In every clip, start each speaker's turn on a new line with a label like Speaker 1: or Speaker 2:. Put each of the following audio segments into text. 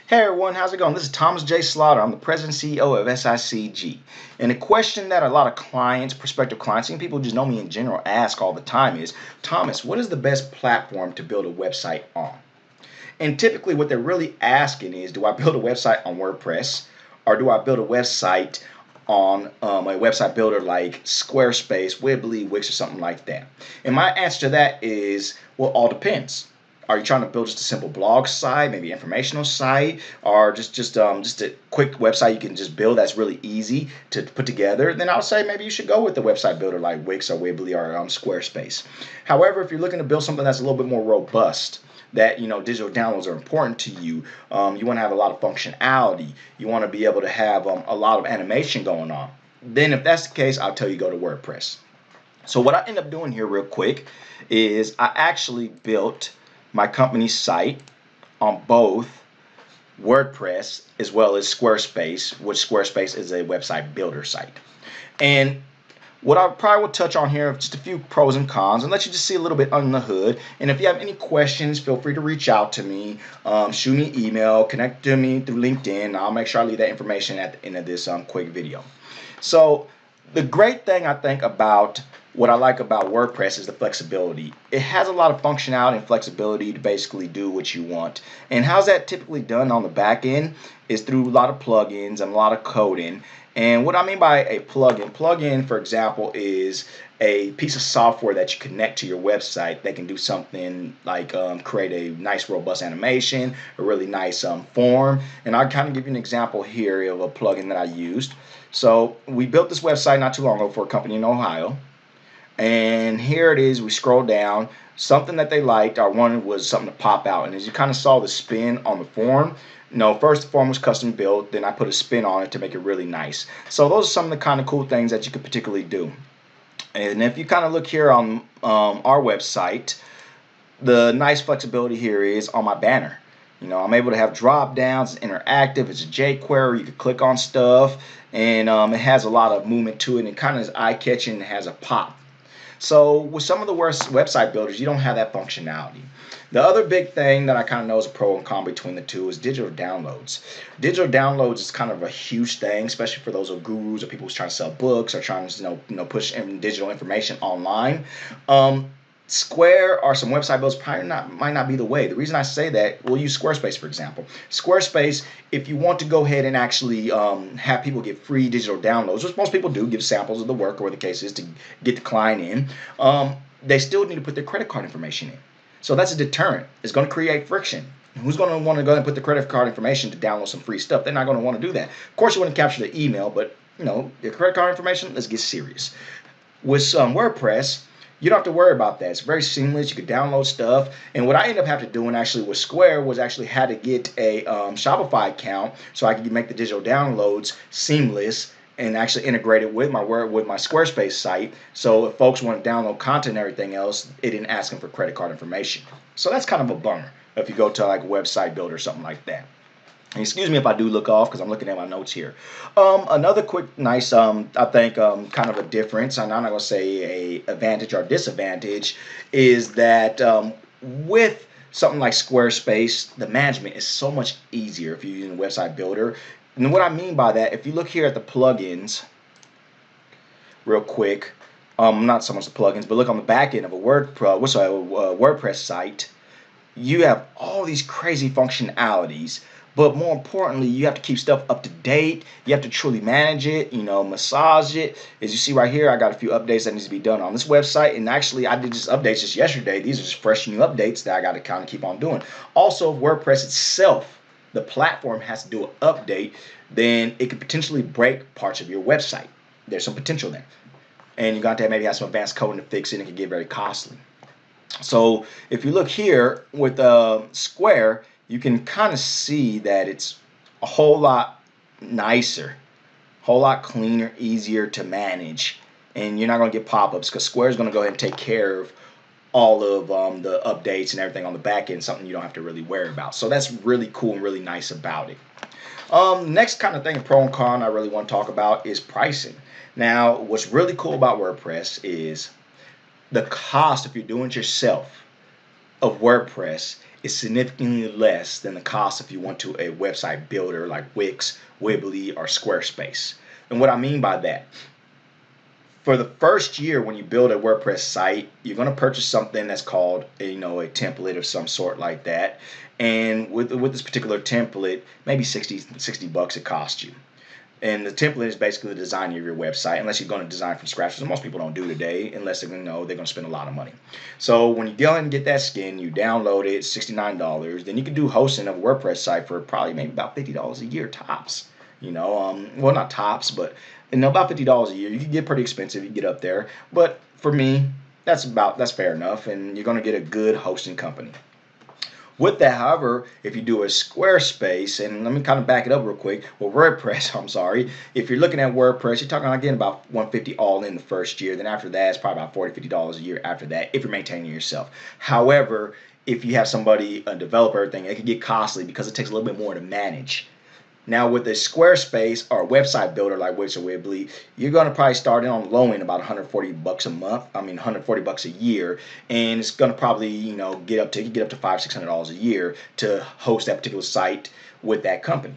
Speaker 1: Hey everyone, how's it going? This is Thomas J. Slaughter. I'm the President and CEO of SICG. And a question that a lot of clients, prospective clients, and people who just know me in general ask all the time is, Thomas, what is the best platform to build a website on? And typically what they're really asking is, do I build a website on WordPress or do I build a website on a website builder like Squarespace, Weebly, Wix, or something like that? And my answer to that is, well, all depends. Are you trying to build just a simple blog site, maybe informational site, or just a quick website you can just build that's really easy to put together? Then I would say maybe you should go with the website builder like Wix or Weebly or Squarespace. However, if you're looking to build something that's a little bit more robust, that digital downloads are important to you, you want to have a lot of functionality, you want to be able to have a lot of animation going on, then if that's the case, I'll tell you go to WordPress. So what I end up doing here real quick is I actually built my company's site on both WordPress as well as Squarespace, which Squarespace is a website builder site. And what I probably will touch on here, just a few pros and cons, and let you just see a little bit under the hood. And if you have any questions, feel free to reach out to me, shoot me an email, connect to me through LinkedIn. I'll make sure I leave that information at the end of this quick video. So the great thing I think about what I like about WordPress is the flexibility. It has a lot of functionality and flexibility to basically do what you want. And how's that typically done on the back end is through a lot of plugins and a lot of coding. And what I mean by a plugin, for example, is a piece of software that you connect to your website that can do something like create a nice robust animation, a really nice form. And I'll kind of give you an example here of a plugin that I used. So we built this website not too long ago for a company in Ohio. And here it is, we scroll down, something that they liked or wanted was something to pop out. And as you kind of saw the spin on the form, first the form was custom built, then I put a spin on it to make it really nice. So those are some of the kind of cool things that you could particularly do. And if you kind of look here on our website, the nice flexibility here is on my banner. I'm able to have drop downs, it's interactive, it's a jQuery, you can click on stuff, and it has a lot of movement to it, and it kind of is eye-catching and has a pop. So with some of the worst website builders, you don't have that functionality. The other big thing that I kind of know is a pro and con between the two is digital downloads. Digital downloads is kind of a huge thing, especially for those gurus or people who's trying to sell books or trying to push digital information online. Square or some website builders might not be the way. The reason I say that, we'll use Squarespace for example. Squarespace, if you want to go ahead and actually have people get free digital downloads, which most people do, give samples of the work or whatever the case is to get the client in, they still need to put their credit card information in. So that's a deterrent. It's going to create friction. Who's going to want to go ahead and put the credit card information to download some free stuff? They're not going to want to do that. Of course, you want to capture the email, but your credit card information, let's get serious. With WordPress, you don't have to worry about that. It's very seamless. You can download stuff. And what I ended up having to do actually with Square was actually had to get a Shopify account so I could make the digital downloads seamless and actually integrate it with my Squarespace site. So if folks want to download content and everything else, it didn't ask them for credit card information. So that's kind of a bummer if you go to like a website builder or something like that. And excuse me if I do look off because I'm looking at my notes here. Another quick, nice, I think, kind of a difference, and I'm not going to say a advantage or disadvantage, is that with something like Squarespace, the management is so much easier if you're using a website builder. And what I mean by that, if you look here at the plugins real quick, not so much the plugins, but look on the back end of a WordPress site, you have all these crazy functionalities. But more importantly, you have to keep stuff up to date. You have to truly manage it, massage it. As you see right here, I got a few updates that needs to be done on this website. And actually, I did just updates just yesterday. These are just fresh new updates that I got to kind of keep on doing. Also, WordPress itself, the platform has to do an update. Then it could potentially break parts of your website. There's some potential there. And you're going to maybe have some advanced coding to fix it, and it can get very costly. So if you look here with Square, you can kind of see that it's a whole lot nicer, a whole lot cleaner, easier to manage, and you're not going to get pop-ups because Square is going to go ahead and take care of all of the updates and everything on the back end, something you don't have to really worry about. So that's really cool and really nice about it. Next kind of thing, pro and con, I really want to talk about is pricing. Now, what's really cool about WordPress is the cost, if you're doing it yourself, of WordPress is significantly less than the cost if you went to a website builder like Wix, Weebly, or Squarespace. And what I mean by that, for the first year when you build a WordPress site, you're going to purchase something that's called a template of some sort like that. And with this particular template, maybe 60 bucks it costs you. And the template is basically the design of your website, unless you're going to design from scratch, which most people don't do today, unless they're going to spend a lot of money. So when you go and get that skin, you download it, $69. Then you can do hosting of a WordPress site for probably maybe about $50 a year tops. Well, not tops, but about $50 a year. You can get pretty expensive. You get up there, but for me, that's fair enough, and you're going to get a good hosting company. With that, however, if you do a Squarespace, and let me kind of back it up real quick, well, WordPress, I'm sorry. If you're looking at WordPress, you're talking again about $150 all in the first year. Then after that, it's probably about $40, $50 a year after that, if you're maintaining yourself. However, if you have somebody, a developer, everything, it can get costly because it takes a little bit more to manage. Now with a Squarespace or a website builder like Wix or Weebly, you're going to probably start in on the low end about 140 bucks a month. 140 bucks a year, and it's going to probably get up to $500-$600 a year to host that particular site with that company.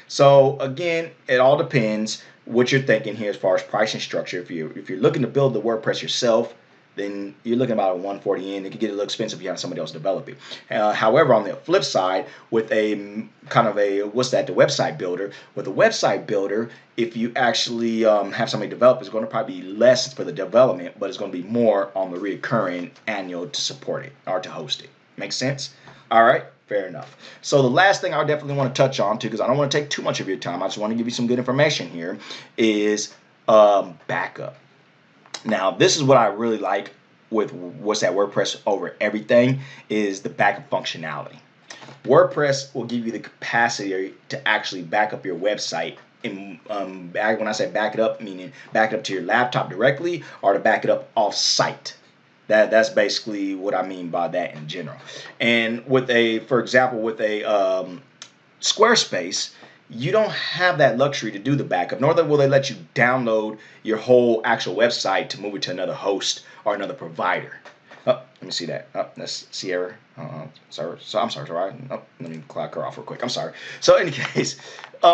Speaker 1: So again, it all depends what you're thinking here as far as pricing structure. If you're looking to build the WordPress yourself, then you're looking about a 140 in. It could get a little expensive if you have somebody else develop it. However, on the flip side, with the website builder. With a website builder, if you actually have somebody develop, it's going to probably be less for the development, but it's going to be more on the recurring annual to support it or to host it. Make sense? All right. Fair enough. So the last thing I definitely want to touch on too, because I don't want to take too much of your time, I just want to give you some good information here, is backup. Now, this is what I really like with WordPress over everything is the backup functionality. WordPress will give you the capacity to actually back up your website. And when I say back it up, meaning back it up to your laptop directly or to back it up off-site. That's basically what I mean by that in general. And for example, with a Squarespace, you don't have that luxury to do the backup, nor will they let you download your whole actual website to move it to another host or another provider. Let me see that. That's Sierra. Sorry. So I'm sorry. Let me clock her off real quick. I'm sorry. So in any case,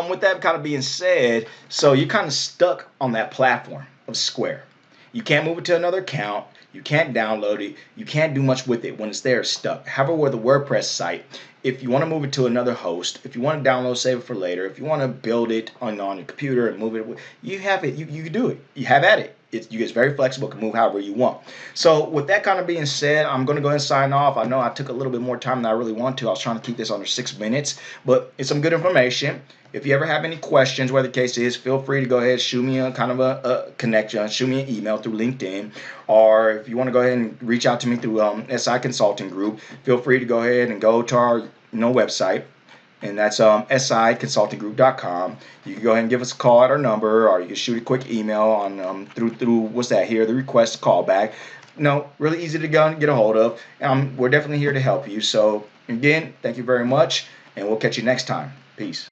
Speaker 1: with that kind of being said, so you're kind of stuck on that platform of Square. You can't move it to another account. You can't download it. You can't do much with it when it's there, stuck. However, with a WordPress site, if you want to move it to another host, if you want to download, save it for later, if you want to build it on your computer and move it, you have it. You can do it. You have at it. It's very flexible, can move however you want. So with that kind of being said, I'm going to go ahead and sign off. I know I took a little bit more time than I really want to. I was trying to keep this under 6 minutes, but it's some good information. If you ever have any questions, whatever the case is, feel free to go ahead and shoot me a kind of a connection, shoot me an email through LinkedIn, or if you want to go ahead and reach out to me through SI Consulting Group, feel free to go ahead and go to our website. And that's siconsultinggroup.com. You can go ahead and give us a call at our number, or you can shoot a quick email on through the request callback. Really easy to go and get a hold of. We're definitely here to help you. So again, thank you very much, and we'll catch you next time. Peace.